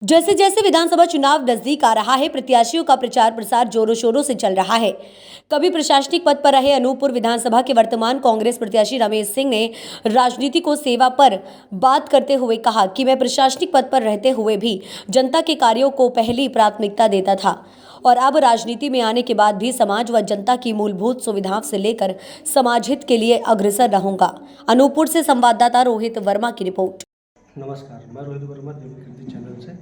जैसे जैसे विधानसभा चुनाव नजदीक आ रहा है, प्रत्याशियों का प्रचार प्रसार जोरों शोरों से चल रहा है। कभी प्रशासनिक पद पर रहे अनूपपुर विधानसभा के वर्तमान कांग्रेस प्रत्याशी रमेश सिंह ने राजनीति को सेवा पर बात करते हुए कहा कि मैं प्रशासनिक पद पर रहते हुए भी जनता के कार्यों को पहली प्राथमिकता देता था और अब राजनीति में आने के बाद भी समाज व जनता की मूलभूत सुविधाओं से लेकर समाज हित के लिए अग्रसर रहूंगा। अनूपपुर से संवाददाता रोहित वर्मा की रिपोर्ट। नमस्कार, मैं रोहित वर्मा देवकीर्ति चैनल से।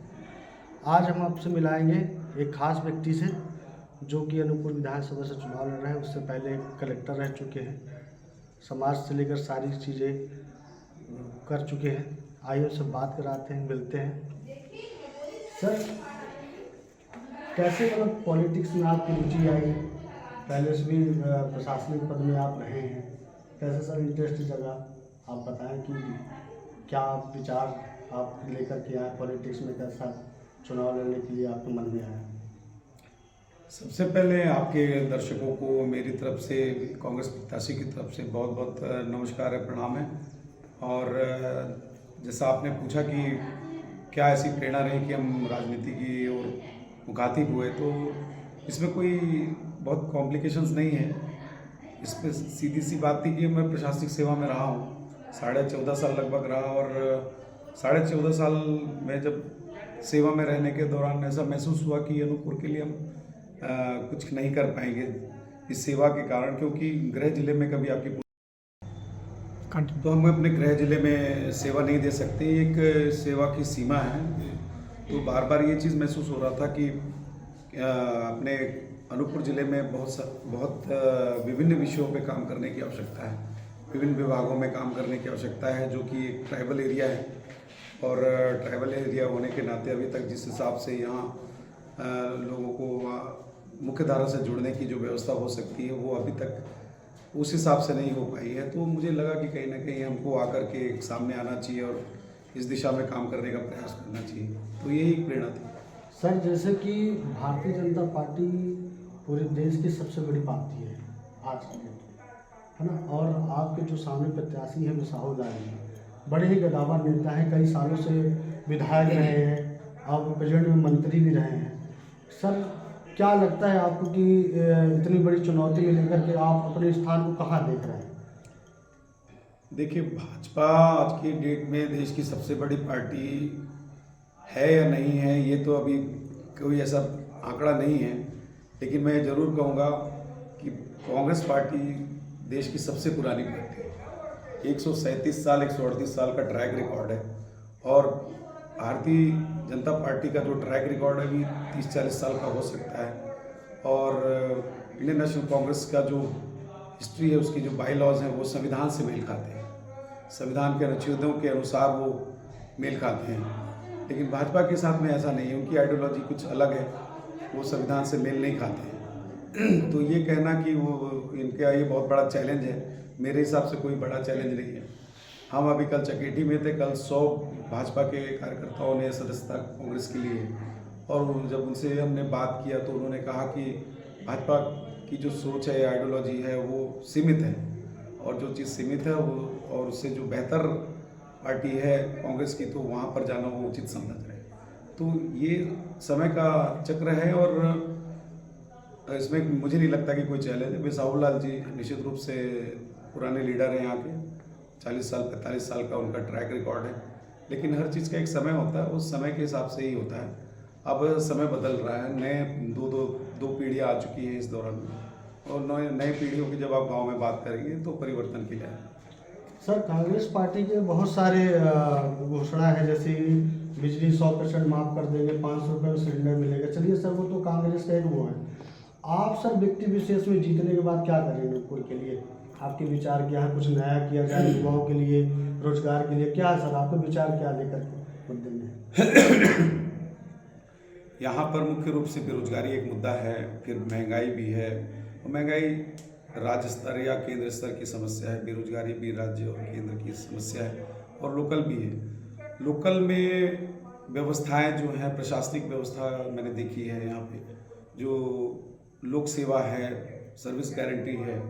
आज हम आपसे मिलाएंगे एक खास व्यक्ति से जो कि अनूपपुर विधानसभा से चुनाव लड़ रहे हैं। उससे पहले कलेक्टर रह चुके हैं, समाज से लेकर सारी चीज़ें कर चुके हैं। आइए उससे बात कराते हैं, मिलते हैं। सर, कैसे मतलब पॉलिटिक्स में आपकी रुचि आई? पहले से भी प्रशासनिक पद में आप रहे हैं, कैसे सर इंटरेस्ट जगह आप बताएं कि क्या आप विचार आप लेकर के आए पॉलिटिक्स में, कैसा चुनाव लड़ने के लिए आपके मन में आया? सबसे पहले आपके दर्शकों को मेरी तरफ से, कांग्रेस प्रत्याशी की तरफ से बहुत बहुत नमस्कार है, प्रणाम है। और जैसा आपने पूछा कि क्या ऐसी प्रेरणा रही कि हम राजनीति की ओर मुखातिब हुए, तो इसमें कोई बहुत कॉम्प्लिकेशंस नहीं है। इसमें सीधी सी बात थी कि मैं प्रशासनिक सेवा में रहा हूँ, 14.5 साल लगभग रहा। और 14.5 साल में जब सेवा में रहने के दौरान ऐसा महसूस हुआ कि अनूपपुर के लिए हम कुछ नहीं कर पाएंगे इस सेवा के कारण, क्योंकि गृह जिले में कभी आपकी तो हम अपने गृह जिले में सेवा नहीं दे सकते, एक सेवा की सीमा है। तो बार बार ये चीज़ महसूस हो रहा था कि अपने अनूपपुर ज़िले में बहुत विभिन्न विषयों पे काम करने की आवश्यकता है, विभिन्न विभागों में काम करने की आवश्यकता है, जो कि एक ट्राइबल एरिया है। और ट्राइबल एरिया होने के नाते अभी तक जिस हिसाब से यहाँ लोगों को मुख्य धारा से जुड़ने की जो व्यवस्था हो सकती है, वो अभी तक उस हिसाब से नहीं हो पाई है। तो मुझे लगा कि कहीं ना कहीं हमको आकर के सामने आना चाहिए और इस दिशा में काम करने का प्रयास करना चाहिए। तो यही एक प्रेरणा थी। सर, जैसे कि भारतीय जनता पार्टी पूरे देश की सबसे बड़ी पार्टी है आज की डेट में, है ना? और आपके जो सामने प्रत्याशी हैं मिसाहुल लाल, बड़े ही गदावर नेता हैं, कई सालों से विधायक रहे हैं, अब प्रेजेंट में मंत्री भी रहे हैं। सर, क्या लगता है आपको कि इतनी बड़ी चुनौती में लेकर के आप अपने स्थान को कहाँ देख रहे हैं? देखिए, भाजपा आज की डेट में देश की सबसे बड़ी पार्टी है या नहीं है, ये तो अभी कोई ऐसा आंकड़ा नहीं है। लेकिन मैं ज़रूर कहूँगा कि कांग्रेस पार्टी देश की सबसे पुरानी पार्टी है। 137 साल 138 साल का ट्रैक रिकॉर्ड है। और भारतीय जनता पार्टी का जो ट्रैक रिकॉर्ड है भी 30-40 साल का हो सकता है। और इंडियन नेशनल कांग्रेस का जो हिस्ट्री है, उसकी जो बाई लॉज हैं, वो संविधान से मेल खाते हैं, संविधान के अनुच्छेदों के अनुसार वो मेल खाते हैं। लेकिन भाजपा के साथ में ऐसा नहीं है, उनकी आइडियोलॉजी कुछ अलग है, वो संविधान से मेल नहीं खाते हैं। तो ये कहना कि वो इनका ये बहुत बड़ा चैलेंज है, मेरे हिसाब से कोई बड़ा चैलेंज नहीं है। हम अभी कल चकेठी में थे, कल 100 भाजपा के कार्यकर्ताओं ने सदस्यता कांग्रेस के लिए, और जब उनसे हमने बात किया तो उन्होंने कहा कि भाजपा की जो सोच है, आइडियोलॉजी है, वो सीमित है, और जो चीज़ सीमित है वो, और उससे जो बेहतर पार्टी है कांग्रेस की, तो वहाँ पर जाना वो उचित समझ रहे। तो ये समय का चक्र है, और इसमें मुझे नहीं लगता कि कोई चैलेंज है। मिसाहुल लाल जी निश्चित रूप से पुराने लीडर हैं यहाँ के, 40 साल 45 साल का उनका ट्रैक रिकॉर्ड है। लेकिन हर चीज़ का एक समय होता है, उस समय के हिसाब से ही होता है। अब समय बदल रहा है, नए दो पीढ़ियाँ आ चुकी हैं इस दौरान, और नए पीढ़ियों की जब आप गांव में बात करेंगे तो परिवर्तन के लिए। सर, कांग्रेस पार्टी के बहुत सारे घोषणा है, जैसे बिजली 100% माफ़ कर देंगे, 500 रुपये में सिलेंडर मिलेगा। चलिए सर, वो तो कांग्रेस का एक वो है। आप सर व्यक्ति विशेष में जीतने के बाद क्या करेंगे अनूपपुर के लिए? आपके विचार क्या है? कुछ नया किया जाए युवाओं के लिए, रोजगार के लिए? क्या है सर, आपके विचार क्या लेकर के मुद्दे में? यहाँ पर मुख्य रूप से बेरोजगारी एक मुद्दा है, फिर महंगाई भी है। और महंगाई राज्य स्तर या केंद्र स्तर की समस्या है, बेरोजगारी भी राज्य और केंद्र की समस्या है, और लोकल भी है। लोकल में व्यवस्थाएं जो हैं, प्रशासनिक व्यवस्था मैंने देखी है यहाँ पे, जो लोक सेवा है, सर्विस गारंटी है,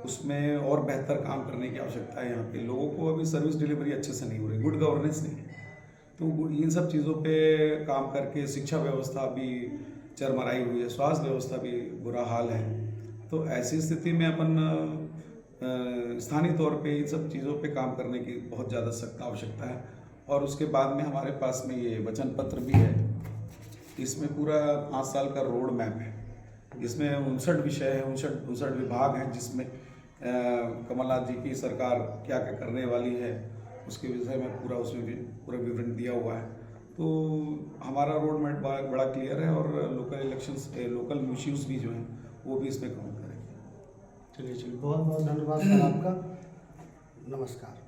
उसमें और बेहतर काम करने की आवश्यकता है। यहाँ पे लोगों को अभी सर्विस डिलीवरी अच्छे से नहीं हो रही, गुड गवर्नेंस नहीं है। तो तो इन सब चीज़ों पे काम करके शिक्षा व्यवस्था भी चरमराई हुई है, स्वास्थ्य व्यवस्था भी बुरा हाल है। तो ऐसी स्थिति में अपन स्थानीय तौर पे इन सब चीज़ों पे काम करने की बहुत ज़्यादा सख्त आवश्यकता है। और उसके बाद में हमारे पास में ये वचन पत्र भी है, इसमें पूरा 5 साल का रोड मैप है। इसमें 59 विषय है, 59 विभाग हैं, जिसमें कमलनाथ जी की सरकार क्या क्या करने वाली है उसके विषय में पूरा उसमें भी पूरा विवरण दिया हुआ है। तो हमारा रोड मैप बड़ा क्लियर है और लोकल इश्यूज़ भी जो हैं वो भी इसमें काउंट करेंगे। चलिए बहुत बहुत धन्यवाद सर आपका। नमस्कार।